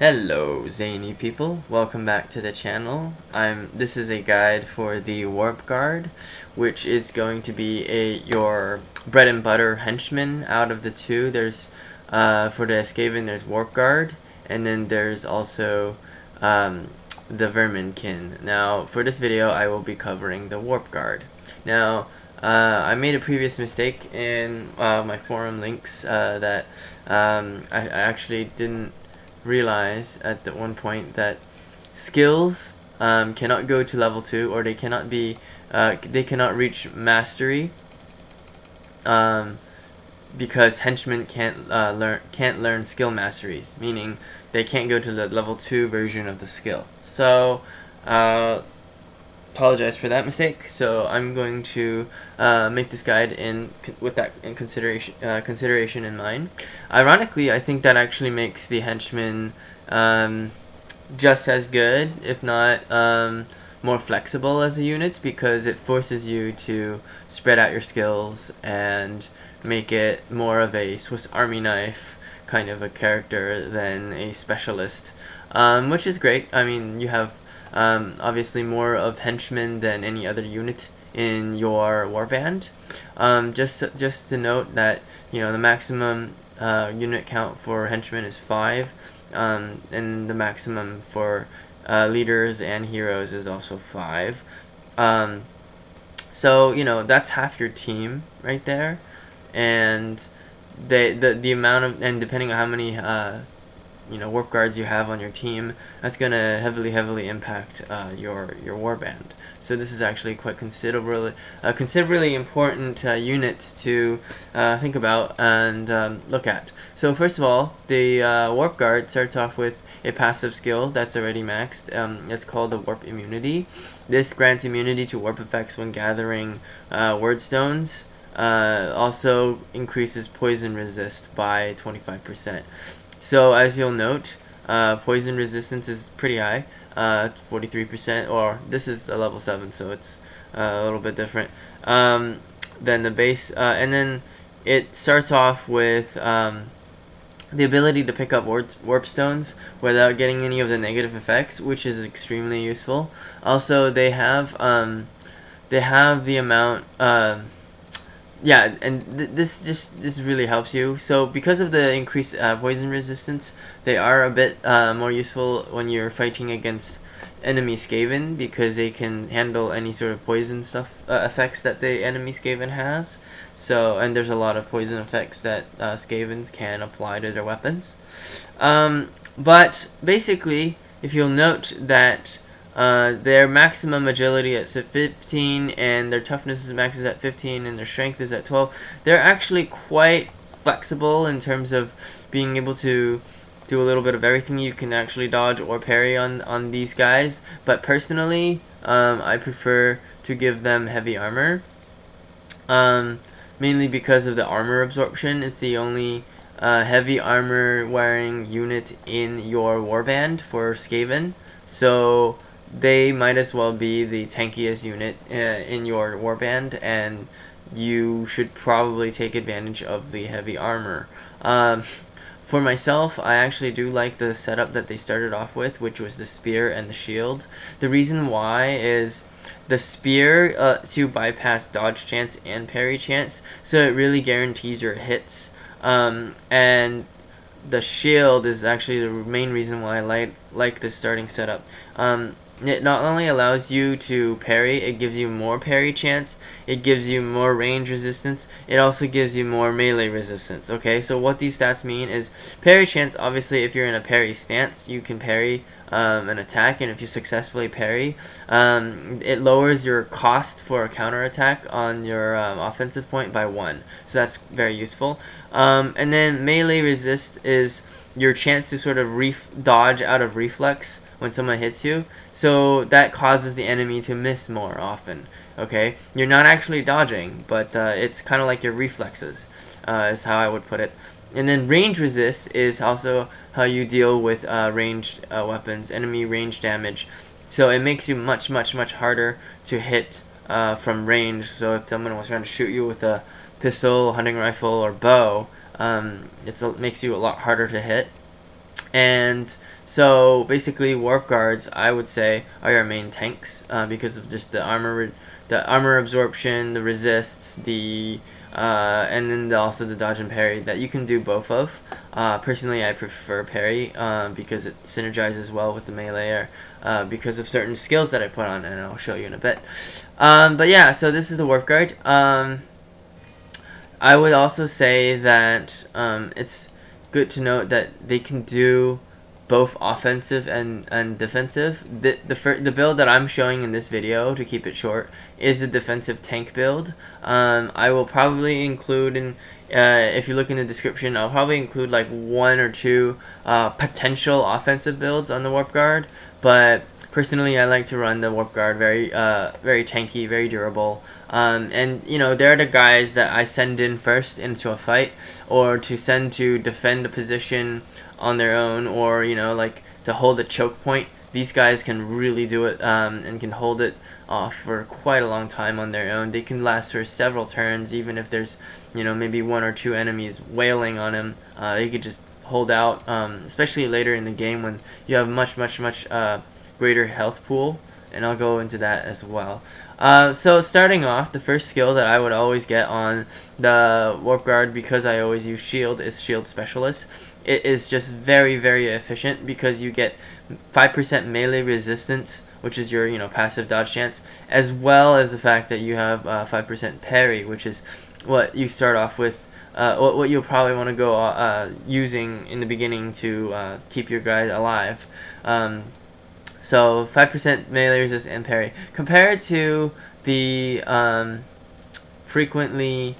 Hello Zany people, welcome back to the channel. This is a guide for the Warpguard, which is going to be your bread and butter henchman out of the two. There's for the Skaven there's Warpguard, and then there's also the Verminkin. Now for this video I will be covering the Warpguard. Now I made a previous mistake in my forum links that I actually didn't realize at the one point that skills cannot go to level 2, or they cannot reach mastery because henchmen can't learn skill masteries, meaning they can't go to the level 2 version of the skill. So apologize for that mistake. So I'm going to make this guide with that in consideration in mind. Ironically, I think that actually makes the henchman just as good, if not more flexible as a unit, because it forces you to spread out your skills and make it more of a Swiss Army knife kind of a character than a specialist, which is great. I mean, you have obviously more of henchmen than any other unit in your warband. Just to note that the maximum unit count for henchmen is 5, and the maximum for leaders and heroes is also 5. So that's half your team right there, and the amount of, and depending on how many warp guards you have on your team, that's gonna heavily impact your warband. So this is actually quite considerably important unit to think about and look at. So first of all, the warp guard starts off with a passive skill that's already maxed. It's called the warp immunity. This grants immunity to warp effects when gathering word stones. Also increases poison resist by 25%. So as you'll note, poison resistance is pretty high, 43%, or this is a level 7, so it's a little bit different than the base. And then it starts off with the ability to pick up warp stones without getting any of the negative effects, which is extremely useful. Also, they have the amount. Yeah, and this really helps you. So because of the increased poison resistance, they are a bit more useful when you're fighting against enemy Skaven, because they can handle any sort of poison effects that the enemy Skaven has. So, and there's a lot of poison effects that Skavens can apply to their weapons. But basically, if you'll note that their maximum agility is at 15, and their toughness is maxed at 15, and their strength is at 12. They're actually quite flexible in terms of being able to do a little bit of everything. You can actually dodge or parry on these guys, but personally, I prefer to give them heavy armor, mainly because of the armor absorption. It's the only heavy armor wearing unit in your warband for Skaven, so they might as well be the tankiest unit in your warband, and you should probably take advantage of the heavy armor. For myself, I actually do like the setup that they started off with, which was the spear and the shield. The reason why is the spear to bypass dodge chance and parry chance, so it really guarantees your hits, and the shield is actually the main reason why I like this starting setup. It not only allows you to parry, it gives you more parry chance, it gives you more range resistance, it also gives you more melee resistance. Okay, so what these stats mean is parry chance. Obviously, if you're in a parry stance, you can parry an attack, and if you successfully parry, it lowers your cost for a counterattack on your offensive point by 1. So that's very useful. And then melee resist is your chance to sort of dodge out of reflex when someone hits you, so that causes the enemy to miss more often. Okay, you're not actually dodging, but it's kind of like your reflexes, is how I would put it. And then range resist is also how you deal with ranged weapons, enemy range damage. So it makes you much harder to hit from range. So if someone was trying to shoot you with a pistol, hunting rifle, or bow, it makes you a lot harder to hit. And so basically, warp guards, I would say, are your main tanks because of just the armor absorption, the resists, the and then also the dodge and parry that you can do both of. Personally, I prefer parry because it synergizes well with the melee because of certain skills that I put on, and I'll show you in a bit. But yeah, so this is the warp guard. I would also say that it's good to note that they can do both offensive and defensive. The build that I'm showing in this video, to keep it short, is the defensive tank build. I will probably include in if you look in the description, I'll probably include like 1 or 2 potential offensive builds on the warp guard, but personally I like to run the warp guard very tanky, very durable. And you know, they're the guys that I send in first into a fight, or to send to defend a position on their own, or you know, like to hold a choke point. These guys can really do it and can hold it off for quite a long time on their own. They can last for several turns, even if there's, you know, maybe 1 or 2 enemies wailing on him. They could just hold out, especially later in the game when you have much greater health pool, and I'll go into that as well. So starting off, the first skill that I would always get on the warp guard, because I always use shield, is shield specialist. It is just very efficient because you get 5% melee resistance, which is your, you know, passive dodge chance, as well as the fact that you have 5% parry, which is what you start off with. What you'll probably want to go using in the beginning to keep your guy alive. So 5% melee resist and parry. Compared to the frequently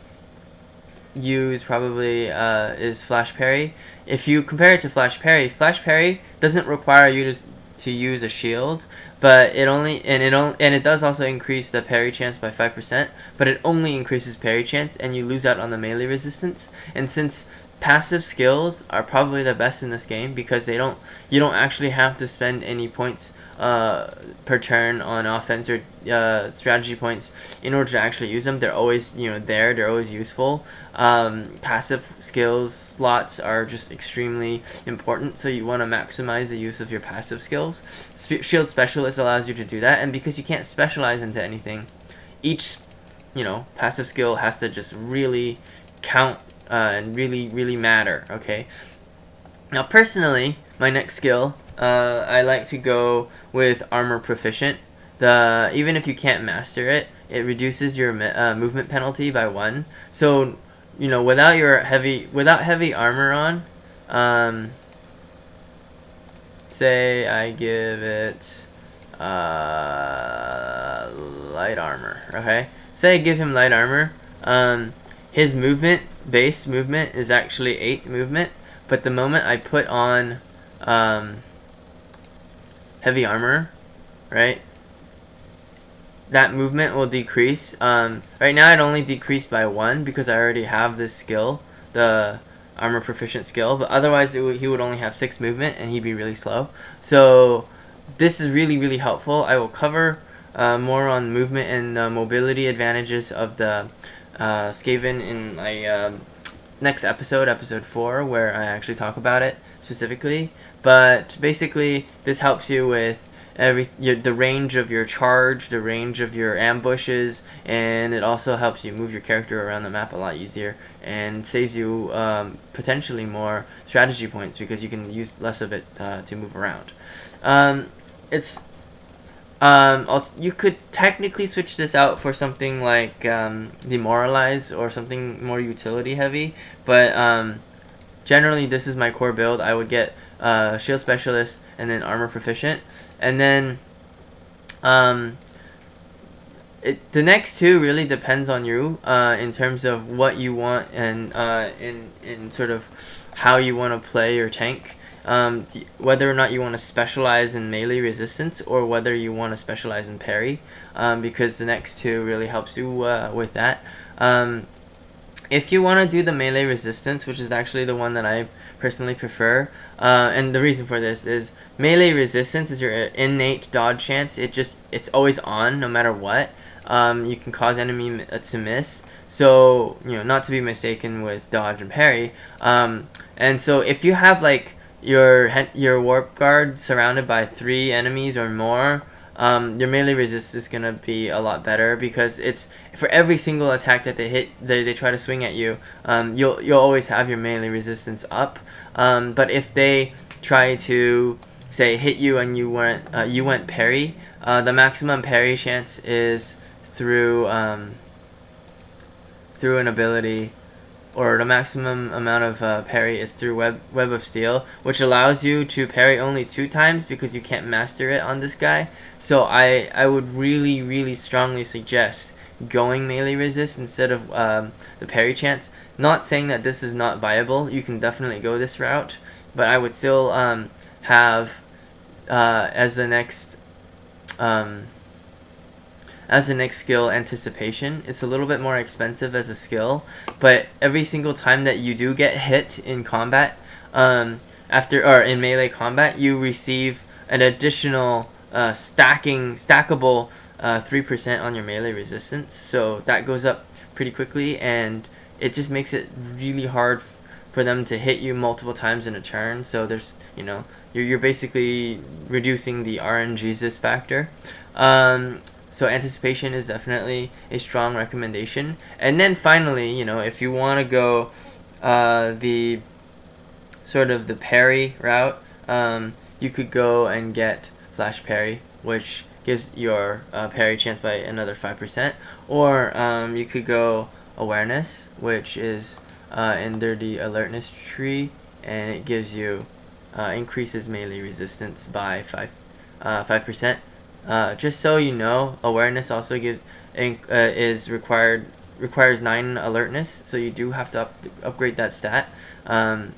used, probably is flash parry. If you compare it to flash parry doesn't require you to use a shield, but it does also increase the parry chance by 5%, but it only increases parry chance, and you lose out on the melee resistance. And since passive skills are probably the best in this game, because you don't actually have to spend any points per turn on offense or strategy points in order to actually use them. They're always, you know, they're always useful. Passive skills slots are just extremely important, so you want to maximize the use of your passive skills. Shield specialist allows you to do that, and because you can't specialize into anything, each, you know, passive skill has to just really count and really matter. Okay, now personally, my next skill, I like to go with armor proficient. Even if you can't master it, it reduces your movement penalty by 1. So, you know, without heavy armor on, say I give it light armor. Okay, say I give him light armor. His base movement is actually 8 movement, but the moment I put on heavy armor, right, that movement will decrease. Right now it only decreased by 1 because I already have this skill, the armor proficient skill, but otherwise he would only have 6 movement and he'd be really slow. So this is really helpful. I will cover more on movement and mobility advantages of the Skaven in my next episode 4, where I actually talk about it specifically. But basically, this helps you with the range of your charge, the range of your ambushes, and it also helps you move your character around the map a lot easier, and saves you potentially more strategy points because you can use less of it to move around. You could technically switch this out for something like Demoralize or something more utility heavy, but generally this is my core build. I would get shield specialist and then armor proficient, and then the next 2 really depends on you in terms of what you want and in sort of how you want to play your tank. Whether or not you want to specialize in melee resistance or whether you want to specialize in parry, because the next 2 really helps you with that. If you want to do the melee resistance, which is actually the one that I personally prefer, and the reason for this is melee resistance is your innate dodge chance. It's always on no matter what. You can cause enemy to miss, so, you know, not to be mistaken with dodge and parry. And so if you have like your Warpguard surrounded by 3 enemies or more, your melee resist is gonna be a lot better, because it's for every single attack that they try to swing at you, you'll always have your melee resistance up. But if they try to say hit you and you went parry, the maximum parry chance is through an ability, or the maximum amount of parry is through Web of Steel, which allows you to parry only 2 times because you can't master it on this guy. So I would really strongly suggest going melee resist instead of the parry chance. Not saying that this is not viable, you can definitely go this route, but I would still have as the next skill Anticipation. It's a little bit more expensive as a skill, but every single time that you do get hit in combat, in melee combat, you receive an additional stackable 3% on your melee resistance. So that goes up pretty quickly, and it just makes it really hard for them to hit you multiple times in a turn. So there's, you're basically reducing the RNGesus factor. So Anticipation is definitely a strong recommendation. And then finally, if you want to go the sort of the parry route, you could go and get Flash Parry, which gives your parry chance by another 5%. Or you could go Awareness, which is in the Alertness tree, and it gives you increases melee resistance by 5%. Just so you know, Awareness also requires 9 Alertness, so you do have to upgrade that stat. So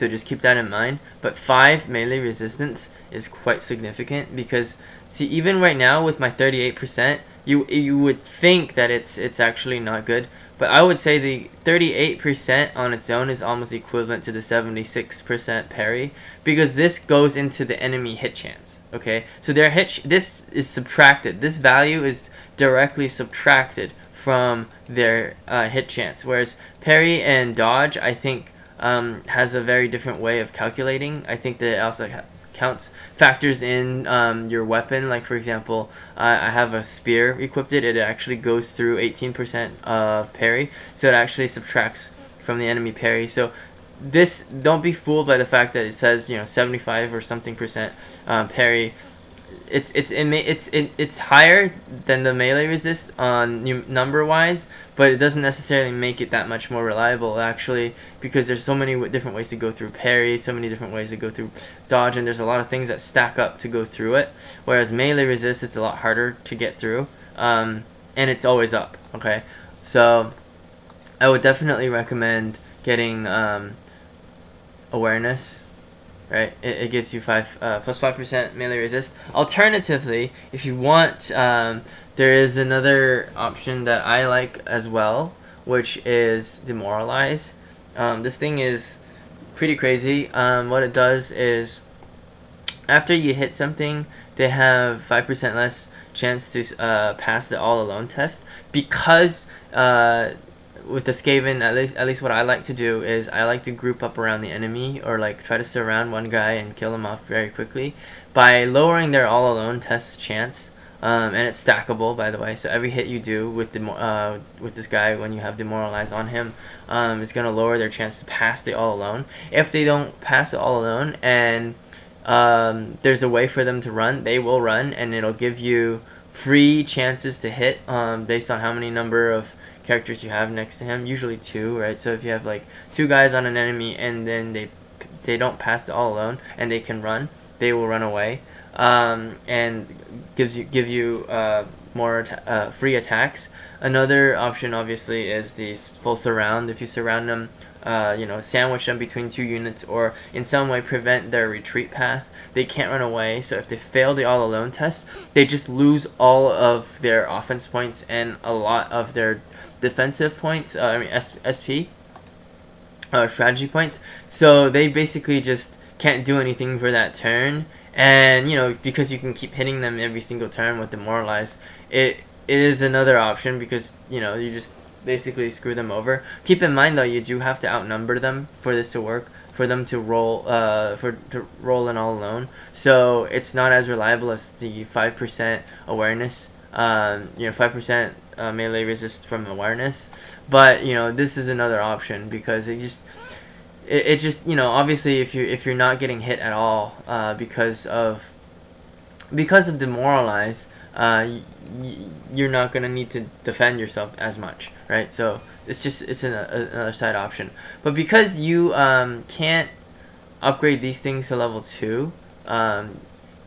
just keep that in mind. But 5 melee resistance is quite significant, because see, even right now with my 38%, you would think that it's actually not good, but I would say the 38% on its own is almost equivalent to the 76% parry, because this goes into the enemy hit chance. Okay, so their this is subtracted. This value is directly subtracted from their hit chance, whereas parry and dodge, I think, has a very different way of calculating. I think that it also factors in your weapon. Like, for example, I have a spear equipped. It actually goes through 18% of parry, so it actually subtracts from the enemy parry. So this, don't be fooled by the fact that it says 75 or something percent parry. It's higher than the melee resist on number wise, but it doesn't necessarily make it that much more reliable, actually, because there's so many different ways to go through parry, so many different ways to go through dodge, and there's a lot of things that stack up to go through it. Whereas melee resist, it's a lot harder to get through, and it's always up. Okay, so I would definitely recommend getting Awareness. Right, it gives you plus 5% melee resist. Alternatively, if you want, there is another option that I like as well, which is Demoralize. This thing is pretty crazy. What it does is, after you hit something, they have 5% less chance to pass the all alone test, because with the Skaven, at least what I like to do is I like to group up around the enemy, or like try to surround one guy and kill him off very quickly by lowering their all alone test chance. And it's stackable, by the way. So every hit you do with this guy, when you have Demoralize on him, is gonna lower their chance to pass the all alone. If they don't pass the all alone, and there's a way for them to run, they will run, and it'll give you free chances to hit based on how many number of characters you have next to him, usually 2, right? So if you have like 2 guys on an enemy, and then they don't pass the all alone and they can run, they will run away, and give you more free attacks. Another option, obviously, is the full surround. If you surround them, sandwich them between 2 units, or in some way prevent their retreat path, they can't run away. So if they fail the all alone test, they just lose all of their offense points and a lot of their defensive points, SP, strategy points. So they basically just can't do anything for that turn. And because you can keep hitting them every single turn with Demoralize, it is another option, because you just basically screw them over. Keep in mind though, you do have to outnumber them for this to work. for them to roll in all alone. So it's not as reliable as the 5% awareness. 5% melee resist from awareness, but this is another option because it just obviously if you're not getting hit at all because of Demoralize, you're not gonna need to defend yourself as much, right? So it's another side option. But because you can't upgrade these things to level 2,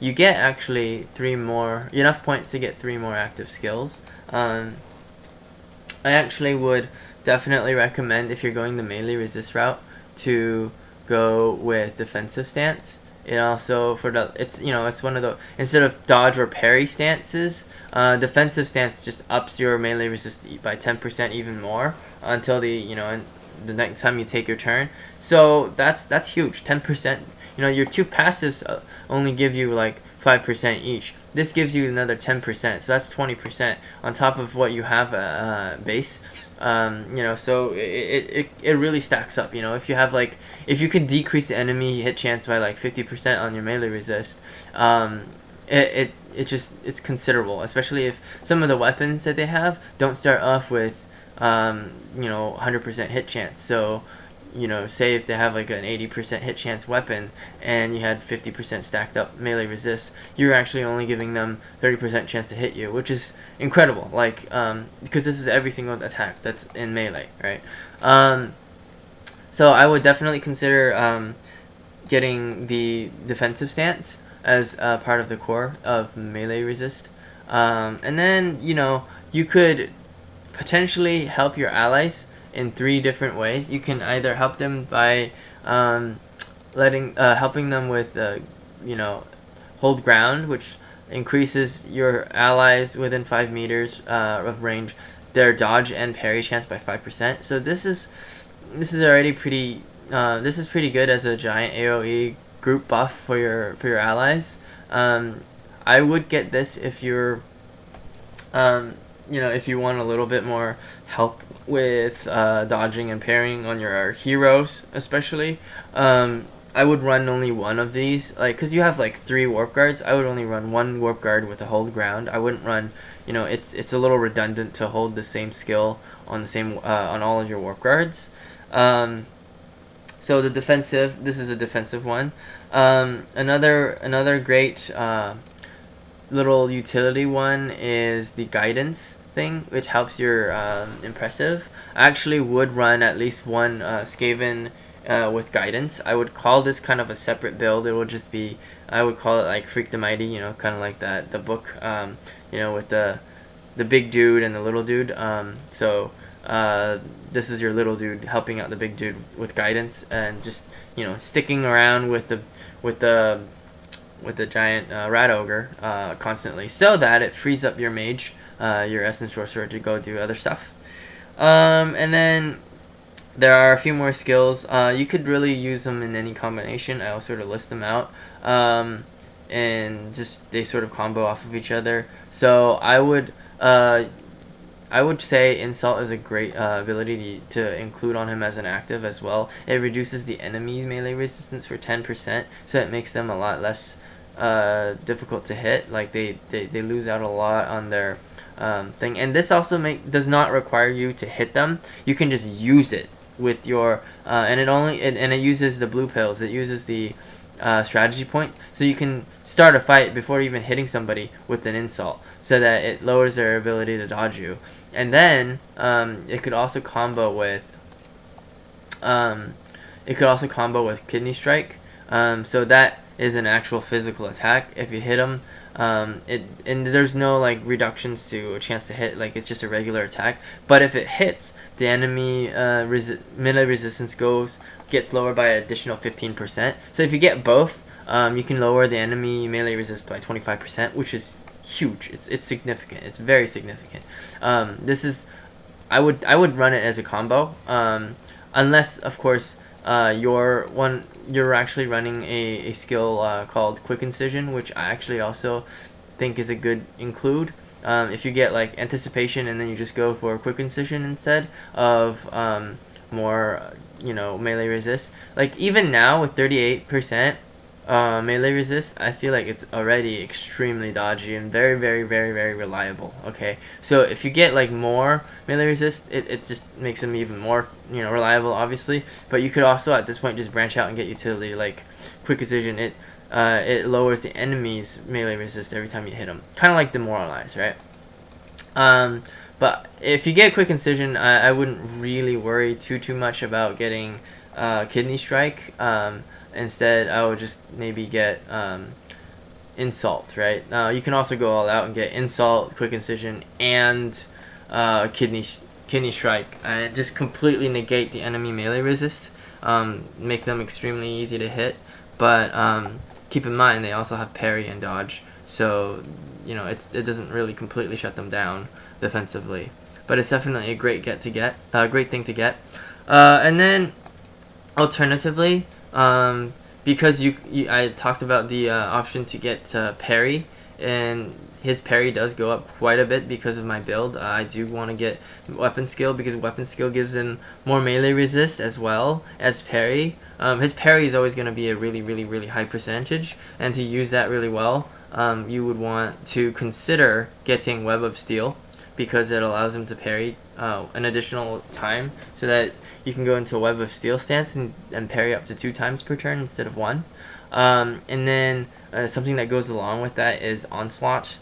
you get actually enough points to get 3 more active skills. I actually would definitely recommend, if you're going the melee resist route, to go with defensive stance. It also it's one of the, instead of dodge or parry stances, defensive stance just ups your melee resist by 10% even more until the next time you take your turn. So that's huge. 10%. Your 2 passives only give you like 5% each. This gives you another 10%, so that's 20% on top of what you have base. So it really stacks up. If you can decrease the enemy hit chance by like 50% on your melee resist, it's considerable. Especially if some of the weapons that they have don't start off with 100% hit chance. So say if they have like an 80% hit chance weapon and you had 50% stacked up melee resist, you're actually only giving them 30% chance to hit you, which is incredible. Because this is every single attack that's in melee, right? So I would definitely consider getting the defensive stance as part of the core of melee resist. And then you could potentially help your allies in 3 different ways. You can either help them by helping them with hold ground, which increases your allies within 5 meters of range their dodge and parry chance by 5%. So this is already pretty good as a giant AoE group buff for your allies. I would get this if you're if you want a little bit more help with dodging and parrying on your heroes, especially. I would run only one of these, because you have 3 warp guards. I would only run 1 warp guard with a hold ground. I wouldn't run, it's a little redundant to hold the same skill on the same on all of your warp guards. So this is a defensive one. Another great little utility one is the guidance thing, which helps your impressive. I actually would run at least one Skaven with guidance. I would call this kind of a separate build. It would just be, I would call it like Freak the Mighty, kind of like the book, with the big dude and the little dude. So this is your little dude helping out the big dude with guidance and just sticking around with the giant rat ogre constantly, so that it frees up your mage, your essence sorcerer, to go do other stuff. And then there are a few more skills. You could really use them in any combination. I'll sort of list them out, and just they sort of combo off of each other. So I would say Insult is a great ability to include on him as an active as well. It reduces the enemy's melee resistance for 10%, so it makes them a lot less difficult to hit. Like they lose out a lot on their thing. And this also does not require you to hit them. You can just use it with your and it uses the blue pills. It uses the strategy point, so you can start a fight before even hitting somebody with an insult, so that it lowers their ability to dodge you. And then it could also combo with Kidney Strike, so that is an actual physical attack. If you hit them, and there's no reductions to a chance to hit, it's just a regular attack. But if it hits, the enemy melee resistance gets lowered by an additional 15%. So if you get both, you can lower the enemy melee resistance by 25%, which is huge. It's significant. It's very significant. I would run it as a combo, unless of course you're actually running a skill called Quick Incision, which I actually also think is a good include. If you get Anticipation and then you just go for Quick Incision instead of more you know, melee resist. Like even now with 38% melee resist, I feel like it's already extremely dodgy and very, very, very, very reliable. Okay, so if you get like more melee resist, it just makes them even more, you know, reliable, obviously. But you could also at this point just branch out and get utility like Quick Incision. It lowers the enemy's melee resist every time you hit them, kind of like Demoralize, right? But if you get Quick Incision, I wouldn't really worry too much about getting Kidney Strike. Instead, I would just maybe get Insult, right? You can also go all out and get Insult, Quick Incision, and Kidney Strike, and just completely negate the enemy melee resist. Make them extremely easy to hit, but keep in mind they also have parry and dodge, so you know it doesn't really completely shut them down defensively. But it's definitely a great great thing to get. And then alternatively, because I talked about the option to get parry, and his parry does go up quite a bit because of my build. I do want to get weapon skill because weapon skill gives him more melee resist as well as parry. His parry is always going to be a really high percentage, and to use that really well, you would want to consider getting Web of Steel, because it allows him to parry an additional time, so that you can go into a Web of Steel stance and parry up to 2 times per turn instead of 1. And then something that goes along with that is Onslaught,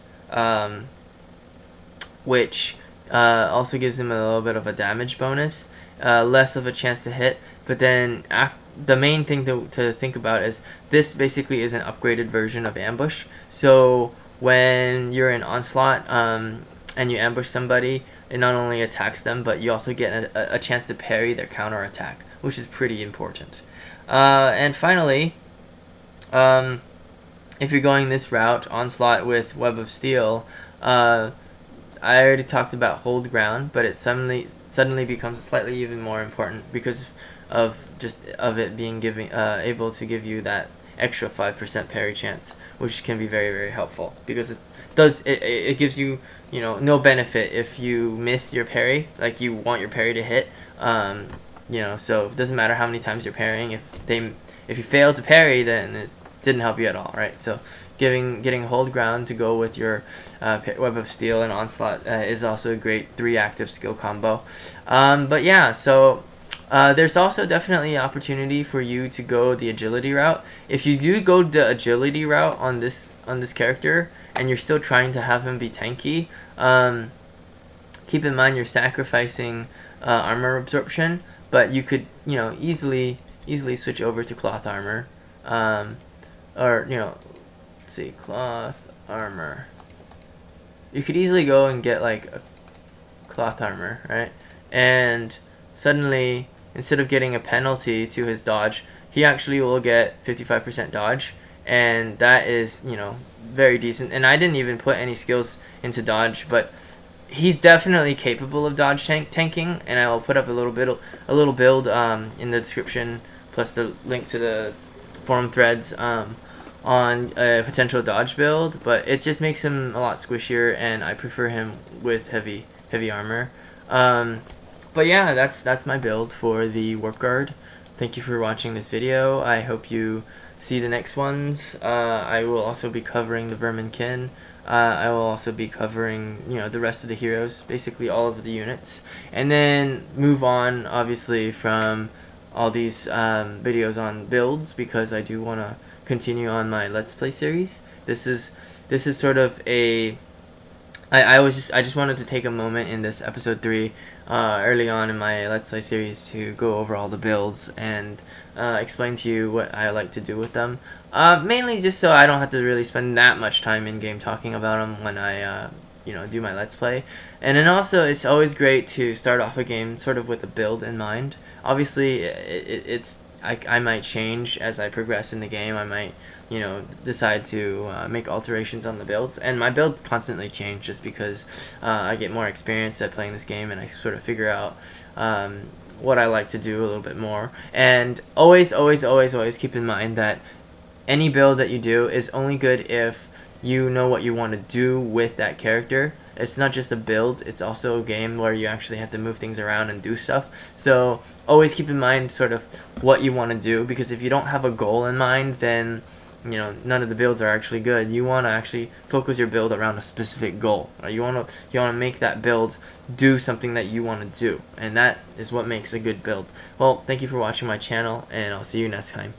which also gives him a little bit of a damage bonus, less of a chance to hit. But then the main thing to think about is this basically is an upgraded version of Ambush. So when you're in Onslaught and you ambush somebody, it not only attacks them, but you also get a chance to parry their counter attack, which is pretty important. And finally, if you're going this route, Onslaught with Web of Steel, I already talked about Hold Ground, but it suddenly becomes slightly even more important because of it being able to give you that extra 5% parry chance, which can be very helpful, because it gives you, you know, no benefit if you miss your parry, like you want your parry to hit, you know, so it doesn't matter how many times you're parrying. If you fail to parry, then it didn't help you at all, right? So getting Hold Ground to go with your Web of Steel and Onslaught is also a great 3 active skill combo. But yeah, so there's also definitely an opportunity for you to go the agility route. If you do go the agility route on this character, and you're still trying to have him be tanky, keep in mind you're sacrificing armor absorption, but you could, you know, easily switch over to cloth armor, or, you know, let's see, cloth armor. You could easily go and get like a cloth armor, right? And suddenly, instead of getting a penalty to his dodge, he actually will get 55% dodge, and that is, you know, very decent. And I didn't even put any skills into dodge, but he's definitely capable of dodge tanking, and I will put up a little build in the description, plus the link to the forum threads on a potential dodge build. But it just makes him a lot squishier, and I prefer him with heavy armor. But yeah, that's my build for the Warpguard. Thank you for watching this video. I hope you see the next ones. I will also be covering the Verminkin. I will also be covering, you know, the rest of the heroes, basically all of the units, and then move on, obviously, from all these videos on builds, because I do want to continue on my Let's Play series. This is sort of a I just wanted to take a moment in this episode 3 early on in my Let's Play series to go over all the builds and explain to you what I like to do with them. Mainly just so I don't have to really spend that much time in game talking about them when I you know, do my Let's Play. And then also, it's always great to start off a game sort of with a build in mind. Obviously, I might change as I progress in the game. I might, you know, decide to make alterations on the builds, and my build constantly change just because I get more experience at playing this game, and I sort of figure out what I like to do a little bit more. And always keep in mind that any build that you do is only good if you know what you want to do with that character, it's not just a build, it's also a game where you actually have to move things around and do stuff. So always keep in mind sort of what you want to do, because if you don't have a goal in mind, then none of the builds are actually good. You want to actually focus your build around a specific goal. Right? You want to make that build do something that you want to do, and that is what makes a good build. Well, thank you for watching my channel, and I'll see you next time.